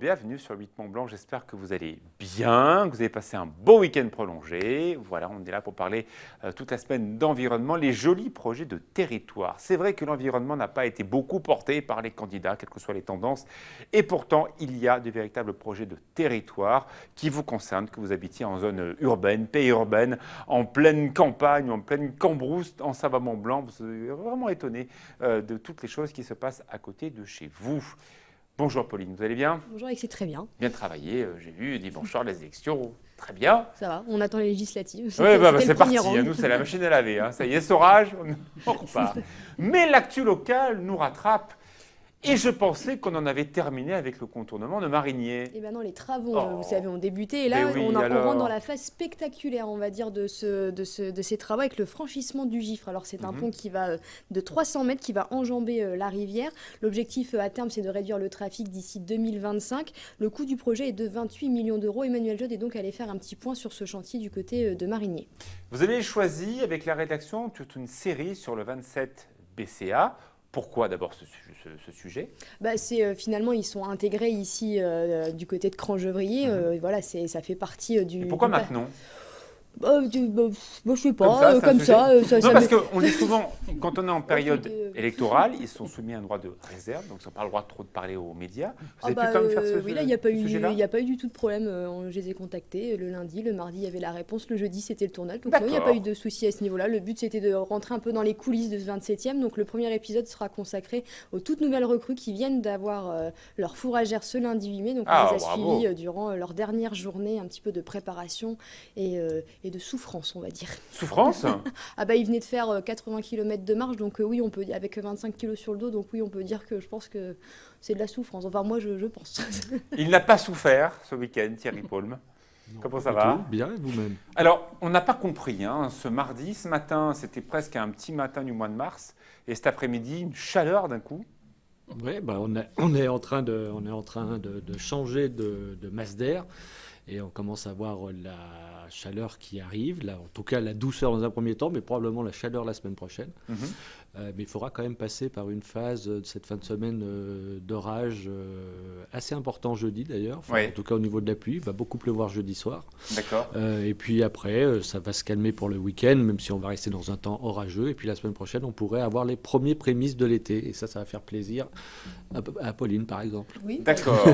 bienvenue sur 8 Mont-Blanc. J'espère que vous allez bien, que vous avez passé un beau week-end prolongé. Voilà, on est là pour parler toute la semaine d'environnement, les jolis projets de territoire. C'est vrai que l'environnement n'a pas été beaucoup porté par les candidats, quelles que soient les tendances. Et pourtant, il y a de véritables projets de territoire qui vous concernent, que vous habitiez en zone urbaine, périurbaine, en pleine campagne, en pleine Cambrousse, en Savoie-Mont-Blanc. Vous serez vraiment étonné de toutes les choses qui se passent à côté de chez vous. Bonjour Pauline, vous allez bien? Bonjour Alexis, très bien. Bien travaillé, j'ai vu dimanche soir les élections, très bien. Ça va, on attend les législatives. Oui, c'est parti, nous c'est la machine à laver, hein. Ça y est, saurage, on repart. Mais l'actu locale nous rattrape. Et je pensais qu'on en avait terminé avec le contournement de Marigné. Eh bien non, les travaux, vous savez, ont débuté. Et là, on rentre dans la phase spectaculaire, on va dire, de ces travaux avec le franchissement du Gifre. Alors, c'est un pont qui va de 300 mètres, qui va enjamber la rivière. L'objectif à terme, c'est de réduire le trafic d'ici 2025. Le coût du projet est de 28 millions d'euros. Emmanuel Jod est donc allé faire un petit point sur ce chantier du côté de Marigné. Vous avez choisi, avec la rédaction, toute une série sur le 27 BCA. Pourquoi d'abord ce sujet? C'est finalement, ils sont intégrés ici du côté de Crangevrier. Voilà, ça fait partie du... Et pourquoi maintenant? Je sais pas, comme ça. Non, parce qu'on dit souvent, quand on est en période électorale, ils sont soumis à un droit de réserve, donc ils n'ont pas le droit trop de parler aux médias. Vous avez pu quand même faire ce oui, là, il n'y a pas eu du tout de problème. Je les ai contactés le lundi, le mardi, il y avait la réponse, le jeudi, c'était le tournage. Donc il n'y a pas eu de souci à ce niveau-là. Le but, c'était de rentrer un peu dans les coulisses de ce 27e. Donc le premier épisode sera consacré aux toutes nouvelles recrues qui viennent d'avoir leur fourragère ce lundi 8 mai. Donc on les a suivis durant leur dernière journée, un petit peu de préparation et de souffrance, on va dire. Souffrance? Il venait de faire 80 km de marche, donc oui, on peut, avec 25 kg sur le dos, donc oui, on peut dire que je pense que c'est de la souffrance. Enfin, moi, je pense. Il n'a pas souffert ce week-end, Thierry Paulme. Comment ça va? Bien, et vous-même? Alors, on n'a pas compris, ce mardi, ce matin, c'était presque un petit matin du mois de mars, et cet après-midi, une chaleur d'un coup. Oui, on est en train de changer de masse d'air. Et on commence à voir la chaleur qui arrive, là, en tout cas la douceur dans un premier temps, mais probablement la chaleur la semaine prochaine. Mais il faudra quand même passer par une phase de cette fin de semaine d'orage assez important jeudi d'ailleurs, en tout cas au niveau de la pluie. Il va beaucoup pleuvoir jeudi soir. D'accord. Et puis après, ça va se calmer pour le week-end, même si on va rester dans un temps orageux. Et puis la semaine prochaine, on pourrait avoir les premiers prémices de l'été. Et ça va faire plaisir à Pauline, par exemple. Oui, d'accord.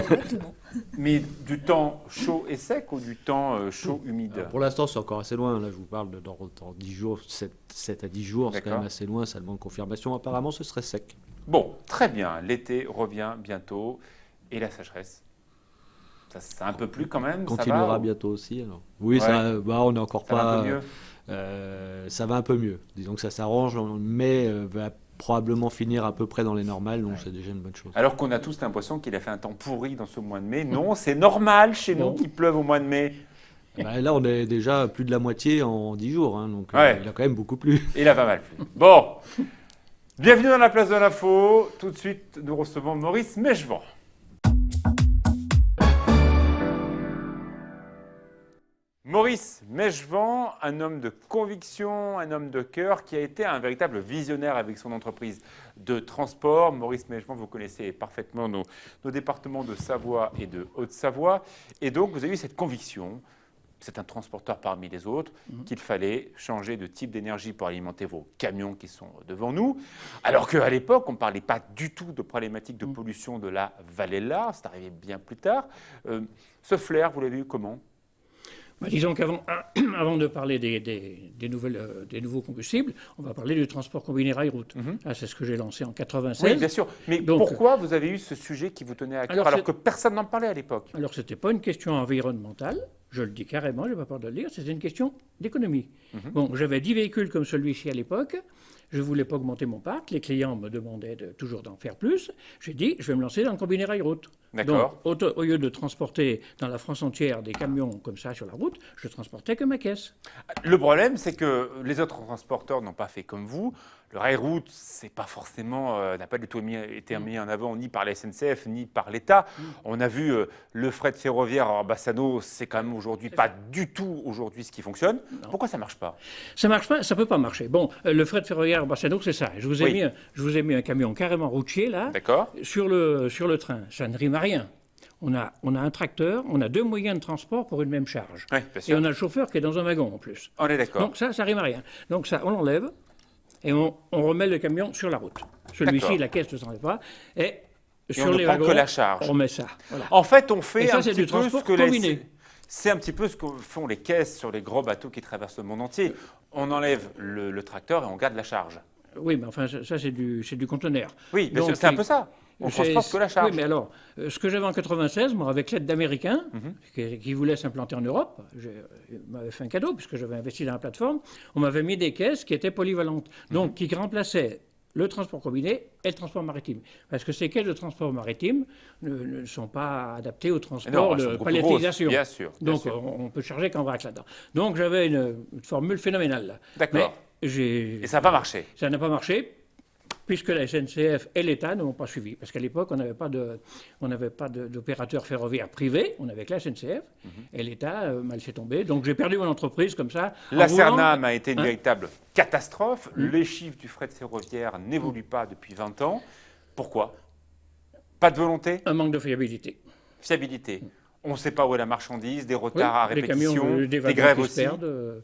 Mais du temps chaud et sec ou du temps chaud, humide? Pour l'instant, c'est encore assez loin. Là, je vous parle dans 10 jours, 7 à 10 jours. C'est quand même assez loin. Ça demande confirmation. Apparemment, ce serait sec. Bon, très bien. L'été revient bientôt. Et la sécheresse? Ça un peu plus quand même? Continuera bientôt aussi. Alors. Oui, on n'est encore pas... Ça va un peu mieux. Ça va un peu mieux. Disons que ça s'arrange. Mais va probablement finir à peu près dans les normales, donc c'est déjà une bonne chose. Alors qu'on a tous l'impression qu'il a fait un temps pourri dans ce mois de mai. Non, c'est normal chez nous qu'il pleuve au mois de mai. Là, on est déjà plus de la moitié en 10 jours, donc il a quand même beaucoup plu. Il a pas mal plu. Bon, bienvenue dans la place de l'info. Tout de suite, nous recevons Maurice Mechevant. Maurice Mechevant, un homme de conviction, un homme de cœur qui a été un véritable visionnaire avec son entreprise de transport. Maurice Mechevant, vous connaissez parfaitement nos départements de Savoie et de Haute-Savoie. Et donc, vous avez eu cette conviction, c'est un transporteur parmi les autres, qu'il fallait changer de type d'énergie pour alimenter vos camions qui sont devant nous. Alors qu'à l'époque, on ne parlait pas du tout de problématiques de pollution de la vallée de l'Ar. C'est arrivé bien plus tard. Ce flair, vous l'avez eu comment ? Disons qu'avant avant de parler des nouveaux combustibles, on va parler du transport combiné rail-route. C'est ce que j'ai lancé en 1996. Oui, bien sûr. Mais pourquoi vous avez eu ce sujet qui vous tenait à cœur alors que personne n'en parlait à l'époque? Alors, ce n'était pas une question environnementale, je le dis carrément, je n'ai pas peur de le dire, c'était une question d'économie. J'avais 10 véhicules comme celui-ci à l'époque. Je ne voulais pas augmenter mon parc. Les clients me demandaient toujours d'en faire plus. J'ai dit, je vais me lancer dans le combiné rail-route. D'accord. Donc, au lieu de transporter dans la France entière des camions comme ça sur la route, je transportais que ma caisse. Le problème, c'est que les autres transporteurs n'ont pas fait comme vous. Le rail-route, c'est pas forcément, n'a pas du tout été mis en avant ni par la SNCF ni par l'État. On a vu le fret ferroviaire à Bassano, c'est quand même aujourd'hui pas du tout aujourd'hui ce qui fonctionne. Non. Pourquoi ça marche pas? Ça marche pas, ça peut pas marcher. Bon, le fret ferroviaire à Bassano, c'est ça. Je vous ai mis un camion carrément routier là, sur le train. Ça ne rime à rien. On a un tracteur, on a 2 moyens de transport pour une même charge. Oui, bien Et sûr. on a le chauffeur qui est dans un wagon en plus. On est d'accord. Donc ça rime à rien. Donc ça, on l'enlève et on remet le camion sur la route. Celui-ci, D'accord. la caisse ne s'enlève pas. Et on sur ne les prend wagons, que la charge. on met ça. Voilà. En fait, on fait Et ça, un c'est petit du peu ce transport que combiné. c'est un petit peu ce que font les caisses sur les gros bateaux qui traversent le monde entier. On enlève le tracteur et on garde la charge. Oui, mais enfin, ça c'est du conteneur. Oui, bien Donc, sûr, c'est un peu ça. On ne c'est- transporte que la charge. Oui, mais alors, ce que j'avais en 96, moi, avec l'aide d'Américains, Mhm. qui voulaient s'implanter en Europe, ils m'avaient fait un cadeau, puisque j'avais investi dans la plateforme, on m'avait mis des caisses qui étaient polyvalentes, donc Mhm. qui remplaçaient le transport combiné et le transport maritime. Parce que ces caisses de transport maritime ne sont pas adaptées au Non, transport elles sont de beaucoup pallétisation. grosses, bien sûr. Bien Donc, sûr. on peut charger qu'en vrac là-dedans. Donc, j'avais une formule phénoménale, là. D'accord. Mais Et ça n'a pas marché. ça n'a pas marché, puisque la SNCF et l'État ne m'ont pas suivi. Parce qu'à l'époque, on n'avait pas d'opérateur ferroviaire privé, on avait que la SNCF, et l'État m'a laissé tomber. Donc j'ai perdu mon entreprise comme ça. en La roulant. Cernam a été une Hein véritable catastrophe. Les chiffres du fret ferroviaire n'évoluent pas depuis 20 ans. Pourquoi? Pas de volonté? Un manque de fiabilité. Fiabilité. On ne sait pas où est la marchandise, des Oui, retards à des répétition, camions, des des wagons grèves qui se aussi. perdent.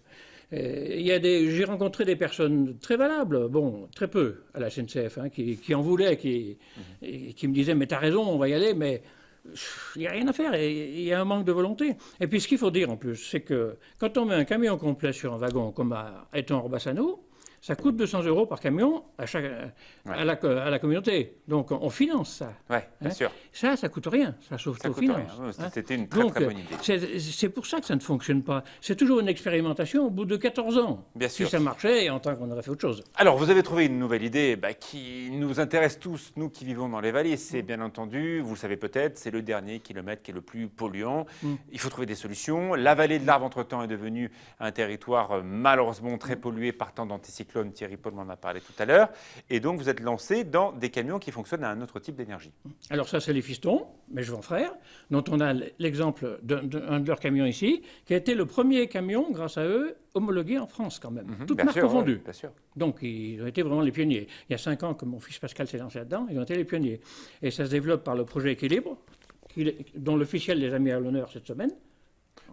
J'ai rencontré des personnes très valables, bon, très peu à la SNCF, hein, qui en voulaient, et qui me disaient, mais t'as raison, on va y aller, mais il n'y a rien à faire, il y a un manque de volonté. Et puis ce qu'il faut dire en plus, c'est que quand on met un camion complet sur un wagon, comme à Eton-Orbassano, ça coûte 200 € par camion à la communauté. Donc on finance ça. Oui, bien Hein. sûr. Ça coûte rien, ça sauve Ça aux coûte rien. finances. hein. C'était une très, Donc, très bonne idée. c'est pour ça que ça ne fonctionne pas. C'est toujours une expérimentation au bout de 14 ans. Bien sûr. Si ça marchait, et en tant qu'on aurait fait autre chose. Alors, vous avez trouvé une nouvelle idée qui nous intéresse tous, nous qui vivons dans les vallées. C'est bien entendu, vous le savez peut-être, c'est le dernier kilomètre qui est le plus polluant. Il faut trouver des solutions. La vallée de l'Arve, entre-temps, est devenue un territoire malheureusement très pollué par tant d'anticyclones. Thierry Paul m'en a parlé tout à l'heure. Et donc, vous êtes lancé dans des camions qui fonctionnent à un autre type d'énergie. Alors ça, c'est les Fistons, mes Jevons frères, dont on a l'exemple d'un de leurs camions ici, qui a été le premier camion, grâce à eux, homologué en France quand même, toutes Bien marques sûr, confondues. oui, bien sûr. Donc, ils ont été vraiment les pionniers. Il y a 5 ans que mon fils Pascal s'est lancé là-dedans, ils ont été les pionniers. Et ça se développe par le projet Équilibre, dont l'officiel les a mis à l'honneur cette semaine.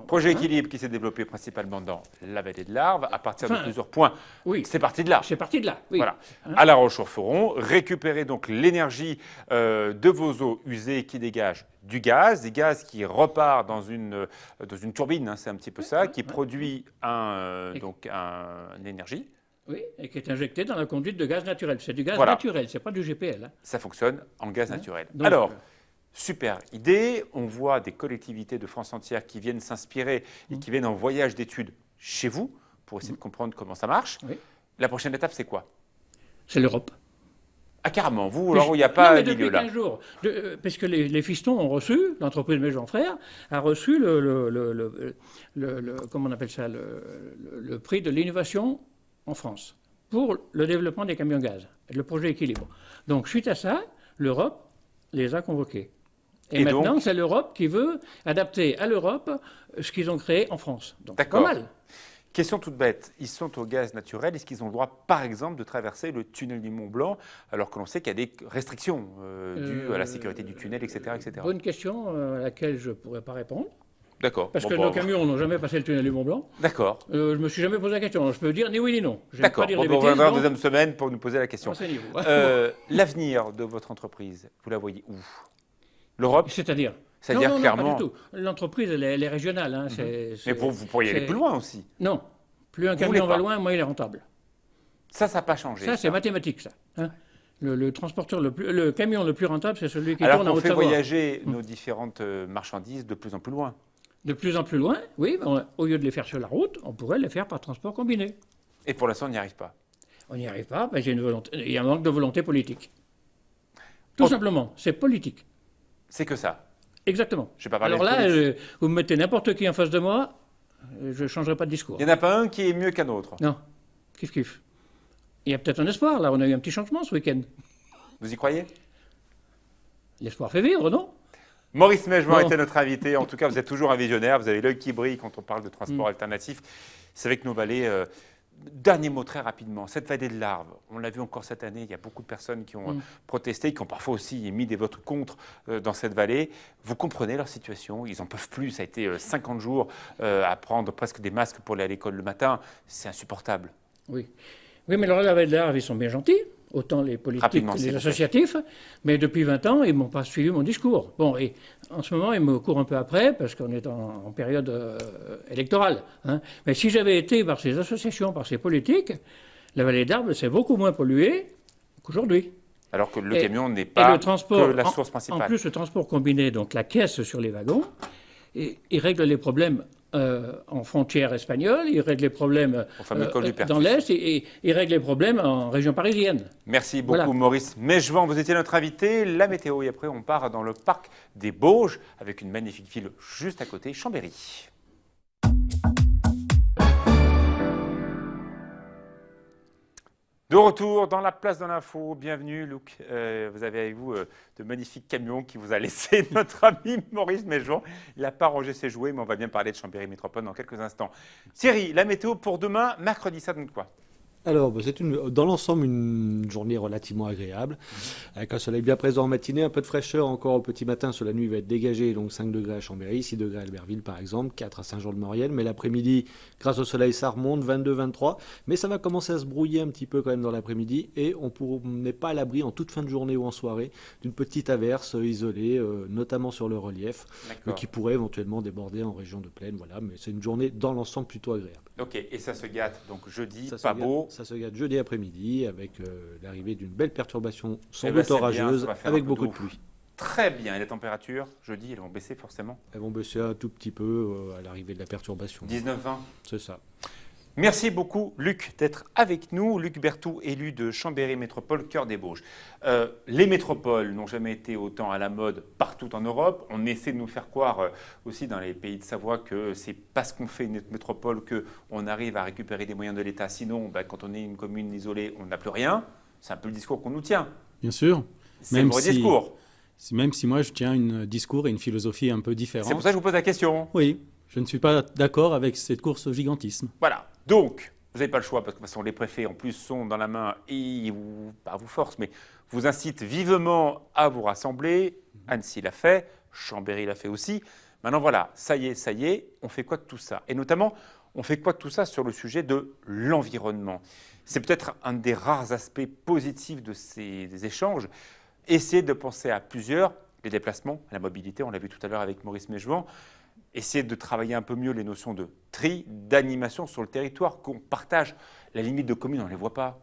Projet Hein Équilibre qui s'est développé principalement dans la vallée de l'Arve, à partir de Enfin, plusieurs points. oui. C'est parti de là. C'est parti de là, oui. Voilà. Hein À La Roche-sur-Foron, récupérer donc l'énergie de vos eaux usées qui dégagent du gaz qui repart dans une turbine, hein, c'est un petit peu ça, qui produit donc une énergie. Oui, et qui est injecté dans la conduite de gaz naturel. C'est du gaz Voilà. naturel, c'est pas du GPL. Hein. Ça fonctionne en gaz naturel. Donc, Alors, super idée. On voit des collectivités de France entière qui viennent s'inspirer et qui viennent en voyage d'études chez vous pour essayer de comprendre comment ça marche. Oui. La prochaine étape, c'est quoi? C'est l'Europe. Ah, carrément, vous, alors il n'y a pas Non, mais de milieu depuis là. 15 jours, parce que les Fistons ont reçu, l'entreprise Mes Jean Frères a reçu comment on appelle ça, le prix de l'innovation en France pour le développement des camions gaz, le projet Équilibre. Donc suite à ça, l'Europe les a convoqués. Et maintenant, donc c'est l'Europe qui veut adapter à l'Europe ce qu'ils ont créé en France. Donc pas D'accord. mal. Question toute bête, ils sont au gaz naturel, est-ce qu'ils ont le droit, par exemple, de traverser le tunnel du Mont Blanc, alors que l'on sait qu'il y a des restrictions dues à la sécurité du tunnel, etc. etc. Bonne question à laquelle je ne pourrais pas répondre. D'accord. Parce Bon, que bon, nos camions n'ont jamais passé le tunnel du Mont Blanc. D'accord. Je me suis jamais posé la question. Je peux dire ni oui ni non. Je vais D'accord. pas dire Bon, des on bêtises, reviendra en donc, deuxième semaine pour nous poser la question. renseignez-vous. L'avenir de votre entreprise, vous la voyez où? L'Europe? C'est-à-dire C'est-à-dire non, clairement. pas du tout. L'entreprise, elle est régionale. Hein, Mais vous pourriez aller c'est- plus loin aussi. Non. Plus un Vous voulez camion va pas. loin, moins il est rentable. Ça n'a pas changé. Ça, c'est mathématique, ça. Hein. Le transporteur, le camion le plus rentable, c'est celui qui Alors tourne en qu'on fait Haute-Savoie. voyager nos différentes marchandises de plus en plus loin. De plus en plus loin, oui, mais au lieu de les faire sur la route, on pourrait les faire par transport combiné. Et pour l'instant, on n'y arrive pas. On n'y arrive pas, parce qu'il y a un manque de volonté politique. Tout Oh. simplement, c'est politique. C'est que ça. Exactement. Je vais pas parler Alors de là, politique. vous me mettez n'importe qui en face de moi, je ne changerai pas de discours. Il n'y en a pas un qui est mieux qu'un autre. Non, kiff. Il y a peut-être un espoir, là, on a eu un petit changement ce week-end. Vous y croyez? L'espoir fait vivre, non? Maurice Mejvan Bon. était notre invité. En tout cas, vous êtes toujours un visionnaire. Vous avez l'œil qui brille quand on parle de transport alternatif. C'est vrai que nos vallées Dernier mot très rapidement, cette vallée de l'Arve, on l'a vu encore cette année, il y a beaucoup de personnes qui ont protesté, qui ont parfois aussi émis des votes contre dans cette vallée. Vous comprenez leur situation, ils n'en peuvent plus, ça a été 50 jours à prendre presque des masques pour aller à l'école le matin, c'est insupportable. Oui. Oui, mais alors la vallée de l'Arve, ils sont bien gentils, autant les politiques que les associatifs, mais depuis 20 ans, ils ne m'ont pas suivi mon discours. Bon, et en ce moment, ils me courent un peu après, parce qu'on est en période électorale. Hein. Mais si j'avais été par ces associations, par ces politiques, la vallée d'Arve, c'est beaucoup moins pollué qu'aujourd'hui. Alors que le camion n'est pas que la source principale. En plus, le transport combiné, donc la caisse sur les wagons, il règle les problèmes en frontière espagnole, il règle les problèmes dans l'Est et il règle les problèmes en région parisienne. Merci beaucoup Maurice Mégevant, vous étiez notre invité. La météo et après on part dans le parc des Bauges avec une magnifique ville juste à côté, Chambéry. De retour dans la place de l'info, bienvenue Luc. Vous avez avec vous de magnifiques camions qui vous a laissé notre ami Maurice Mégevant. Il n'a pas rangé ses jouets, mais on va bien parler de Chambéry Métropole dans quelques instants. Thierry, la météo pour demain, mercredi, ça donne quoi ? Alors, c'est dans l'ensemble une journée relativement agréable, avec un soleil bien présent en matinée, un peu de fraîcheur encore au petit matin, sur la nuit va être dégagé, donc 5 degrés à Chambéry, 6 degrés à Albertville par exemple, 4 à Saint-Jean-de-Maurienne, mais l'après-midi, grâce au soleil, ça remonte, 22, 23, mais ça va commencer à se brouiller un petit peu quand même dans l'après-midi, et on n'est pas à l'abri en toute fin de journée ou en soirée d'une petite averse isolée, notamment sur le relief, qui pourrait éventuellement déborder en région de plaine, voilà, mais c'est une journée dans l'ensemble plutôt agréable. Ok, et ça se gâte, donc jeudi, pas beau. Ça se gâte jeudi après-midi avec l'arrivée d'une belle perturbation sans doute orageuse avec beaucoup de pluie. Très bien. Et les températures, jeudi, elles vont baisser forcément ? Elles vont baisser un tout petit peu à l'arrivée de la perturbation. 19-20 ? C'est ça. Merci beaucoup, Luc, d'être avec nous. Luc Berthoud, élu de Chambéry Métropole, cœur des Bauges. Les métropoles n'ont jamais été autant à la mode partout en Europe. On essaie de nous faire croire aussi dans les pays de Savoie que c'est parce qu'on fait une métropole qu'on arrive à récupérer des moyens de l'État. Sinon, quand on est une commune isolée, on n'a plus rien. C'est un peu le discours qu'on nous tient. Bien sûr. C'est le vrai discours. Même si moi, je tiens un discours et une philosophie un peu différente. C'est pour ça que je vous pose la question. Oui, je ne suis pas d'accord avec cette course au gigantisme. Voilà. Donc, vous n'avez pas le choix parce que de toute façon, les préfets en plus sont dans la main et pas vous forcent, mais vous incitent vivement à vous rassembler. Annecy l'a fait, Chambéry l'a fait aussi. Maintenant, voilà, ça y est, on fait quoi de tout ça ? Et notamment, on fait quoi de tout ça sur le sujet de l'environnement ? C'est peut-être un des rares aspects positifs de des échanges. Essayer de penser à plusieurs, les déplacements, la mobilité, on l'a vu tout à l'heure avec Maurice Mégevant. Essayer de travailler un peu mieux les notions de tri, d'animation sur le territoire, qu'on partage. La limite de commune, on ne les voit pas.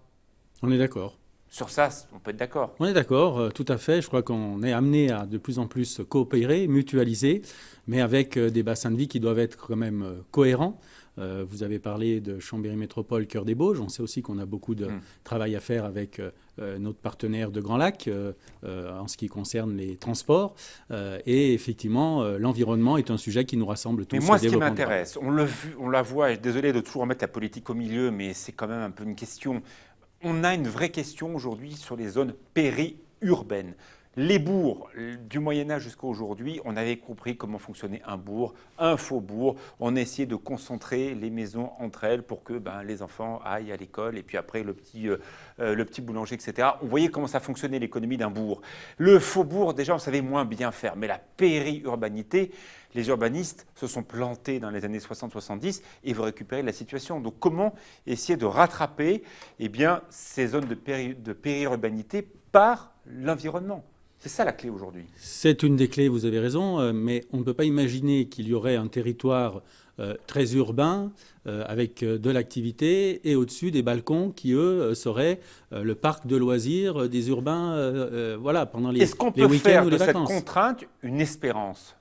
On est d'accord. Sur ça, on peut être d'accord. On est d'accord, tout à fait. Je crois qu'on est amené à de plus en plus coopérer, mutualiser, mais avec des bassins de vie qui doivent être quand même cohérents. Vous avez parlé de Chambéry Métropole, cœur des Bauges. On sait aussi qu'on a beaucoup de travail à faire avec notre partenaire de Grand Lac en ce qui concerne les transports. Et effectivement, l'environnement est un sujet qui nous rassemble tous. Mais moi, ce qui m'intéresse, on la voit, désolé de toujours remettre la politique au milieu, mais c'est quand même un peu une question. On a une vraie question aujourd'hui sur les zones périurbaines. Les bourgs, du Moyen-Âge jusqu'à aujourd'hui, on avait compris comment fonctionnait un bourg, un faubourg. On essayait de concentrer les maisons entre elles pour que les enfants aillent à l'école et puis après le petit boulanger, etc. On voyait comment ça fonctionnait l'économie d'un bourg. Le faubourg, déjà, on savait moins bien faire. Mais la périurbanité, les urbanistes se sont plantés dans les années 60-70 et veulent récupérer la situation. Donc comment essayer de rattraper ces zones de périurbanité par l'environnement ? C'est ça la clé aujourd'hui. C'est une des clés, vous avez raison, mais on ne peut pas imaginer qu'il y aurait un territoire très urbain avec de l'activité et au-dessus des balcons qui, eux, seraient le parc de loisirs des urbains pendant les week-ends ou les vacances. Est-ce qu'on peut faire de cette contrainte une espérance ?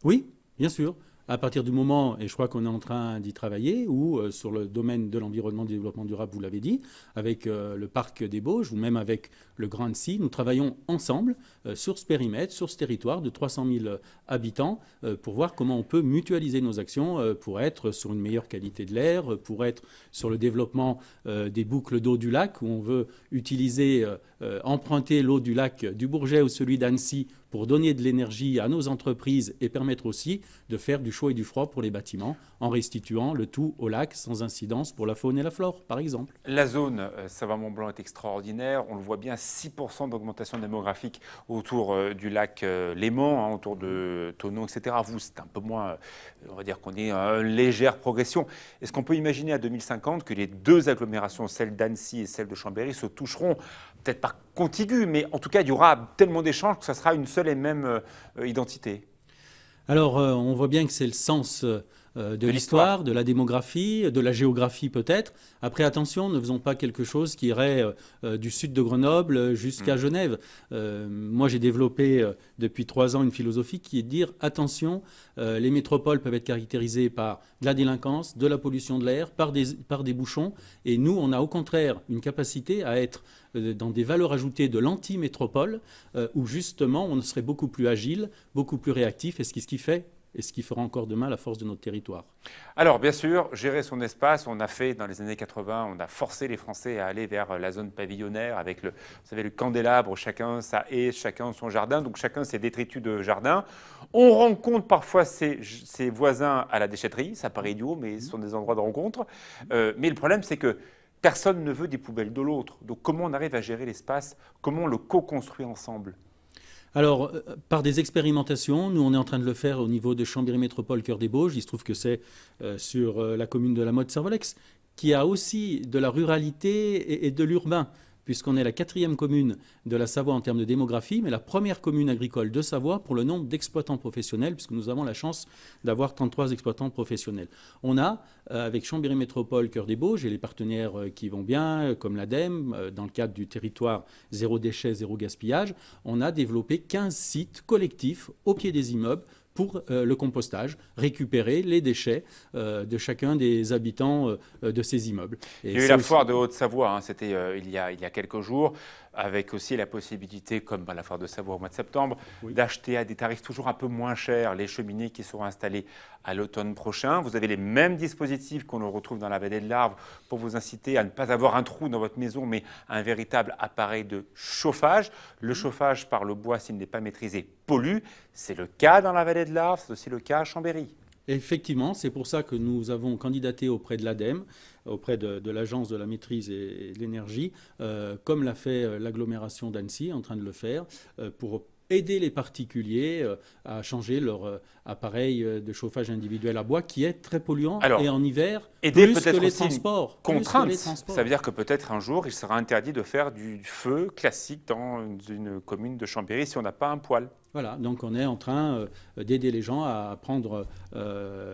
Oui, bien sûr. À partir du moment, et je crois qu'on est en train d'y travailler, ou sur le domaine de l'environnement, du développement durable, vous l'avez dit, avec le parc des Bauges, ou même avec le Grand Annecy, nous travaillons ensemble sur ce périmètre, sur ce territoire de 300 000 habitants, pour voir comment on peut mutualiser nos actions pour être sur une meilleure qualité de l'air, pour être sur le développement des boucles d'eau du lac, où on veut utiliser emprunter l'eau du lac du Bourget ou celui d'Annecy pour donner de l'énergie à nos entreprises et permettre aussi de faire du chaud et du froid pour les bâtiments en restituant le tout au lac sans incidence pour la faune et la flore, par exemple. La zone Savoie-Mont-Blanc est extraordinaire. On le voit bien, 6% d'augmentation démographique autour du lac Léman, hein, autour de Thonon, etc. Vous, c'est un peu moins, on va dire qu'on est en légère progression. Est-ce qu'on peut imaginer à 2050 que les deux agglomérations, celle d'Annecy et celle de Chambéry, se toucheront, peut-être pas contiguës, mais en tout cas, il y aura tellement d'échanges que ça sera une seule et même identité? Alors, on voit bien que c'est le sens de l'histoire, de la démographie, de la géographie peut-être. Après, attention, ne faisons pas quelque chose qui irait du sud de Grenoble jusqu'à Genève. Moi, j'ai développé depuis 3 ans une philosophie qui est de dire, attention, les métropoles peuvent être caractérisées par de la délinquance, de la pollution de l'air, par des bouchons. Et nous, on a au contraire une capacité à être dans des valeurs ajoutées de l'anti-métropole, où justement, on serait beaucoup plus agile, beaucoup plus réactif, et ce qui fait et ce qui fera encore demain la force de notre territoire. Alors, bien sûr, gérer son espace, on a fait dans les années 80, on a forcé les Français à aller vers la zone pavillonnaire avec vous savez, le candélabre, chacun sa haie, chacun son jardin, donc chacun ses détritus de jardin. On rencontre parfois ses voisins à la déchetterie, ça paraît idiot, mais ce sont des endroits de rencontre. Mais le problème, c'est que personne ne veut des poubelles de l'autre. Donc, comment on arrive à gérer l'espace? Comment on le co-construit ensemble? Alors, par des expérimentations, nous on est en train de le faire au niveau de Chambéry Métropole Cœur des Bauges. Il se trouve que c'est sur la commune de la Motte-Servolex, qui a aussi de la ruralité et de l'urbain, puisqu'on est la 4e commune de la Savoie en termes de démographie, mais la première commune agricole de Savoie pour le nombre d'exploitants professionnels, puisque nous avons la chance d'avoir 33 exploitants professionnels. On a, avec Chambéry Métropole Cœur des Bauges et les partenaires qui vont bien, comme l'ADEME, dans le cadre du territoire zéro déchet, zéro gaspillage, on a développé 15 sites collectifs au pied des immeubles pour le compostage, récupérer les déchets de chacun des habitants de ces immeubles. Et il y a eu la foire de Haute-Savoie, hein, c'était il y a quelques jours, avec aussi la possibilité, comme à la foire de Savoie au mois de septembre, d'acheter à des tarifs toujours un peu moins chers les cheminées qui seront installées à l'automne prochain. Vous avez les mêmes dispositifs qu'on retrouve dans la vallée de l'Arve pour vous inciter à ne pas avoir un trou dans votre maison, mais un véritable appareil de chauffage. Le chauffage par le bois, s'il n'est pas maîtrisé, pollue. C'est le cas dans la vallée de l'Arve, c'est aussi le cas à Chambéry. Effectivement, c'est pour ça que nous avons candidaté auprès de l'ADEME, auprès de l'Agence de la maîtrise et de l'énergie, comme l'a fait l'agglomération d'Annecy, en train de le faire, pour aider les particuliers à changer leur appareil de chauffage individuel à bois qui est très polluant. Alors, et en hiver, aider plus peut-être que les aussi transports. Contrainte, ça veut dire que peut-être un jour, il sera interdit de faire du feu classique dans une commune de Chambéry si on n'a pas un poêle. Voilà, donc on est en train d'aider les gens à prendre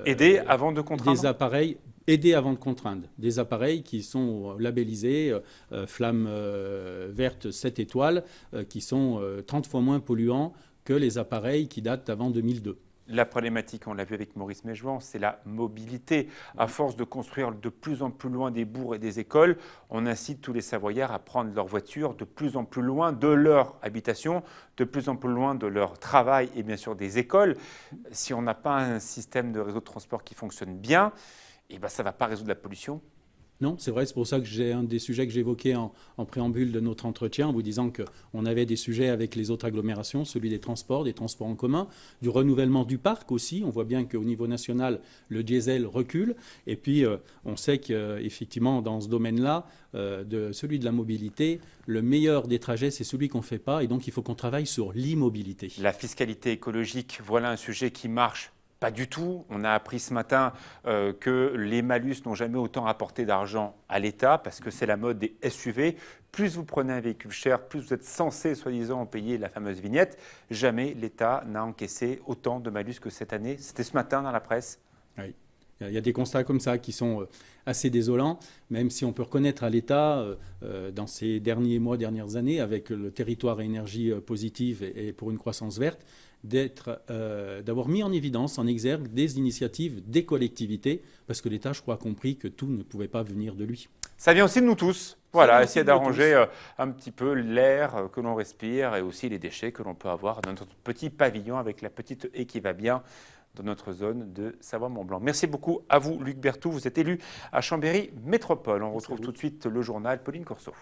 aider avant de contraindre. Des appareils, aider avant de contraindre, des appareils qui sont labellisés flamme verte 7 étoiles, qui sont 30 fois moins polluants que les appareils qui datent d'avant 2002. La problématique, on l'a vu avec Maurice Mechevant, c'est la mobilité. À force de construire de plus en plus loin des bourgs et des écoles, on incite tous les Savoyards à prendre leur voiture de plus en plus loin de leur habitation, de plus en plus loin de leur travail et bien sûr des écoles. Si on n'a pas un système de réseau de transport qui fonctionne bien, eh ben, ça ne va pas résoudre la pollution. Non, c'est vrai, c'est pour ça que j'ai un des sujets que j'évoquais en préambule de notre entretien, en vous disant qu'on avait des sujets avec les autres agglomérations, celui des transports en commun, du renouvellement du parc aussi. On voit bien qu'au niveau national, le diesel recule. Et puis, on sait qu'effectivement, dans ce domaine-là, celui de la mobilité, le meilleur des trajets, c'est celui qu'on ne fait pas. Et donc, il faut qu'on travaille sur l'immobilité. La fiscalité écologique, voilà un sujet qui marche. Pas du tout. On a appris ce matin que les malus n'ont jamais autant apporté d'argent à l'État parce que c'est la mode des SUV. Plus vous prenez un véhicule cher, plus vous êtes censé, soi-disant, payer la fameuse vignette. Jamais l'État n'a encaissé autant de malus que cette année. C'était ce matin dans la presse. Oui. Il y a des constats comme ça qui sont assez désolants, même si on peut reconnaître à l'État, dans ces derniers mois, dernières années, avec le territoire à énergie positive et pour une croissance verte, d'avoir mis en évidence, en exergue, des initiatives des collectivités, parce que l'État, je crois, a compris que tout ne pouvait pas venir de lui. Ça vient aussi de nous tous. Voilà, essayer d'arranger un petit peu l'air que l'on respire et aussi les déchets que l'on peut avoir dans notre petit pavillon avec la petite haie qui va bien dans notre zone de Savoie-Mont-Blanc. Merci beaucoup à vous, Luc Berthoud. Vous êtes élu à Chambéry Métropole. On retrouve tout de suite le journal Pauline Corso.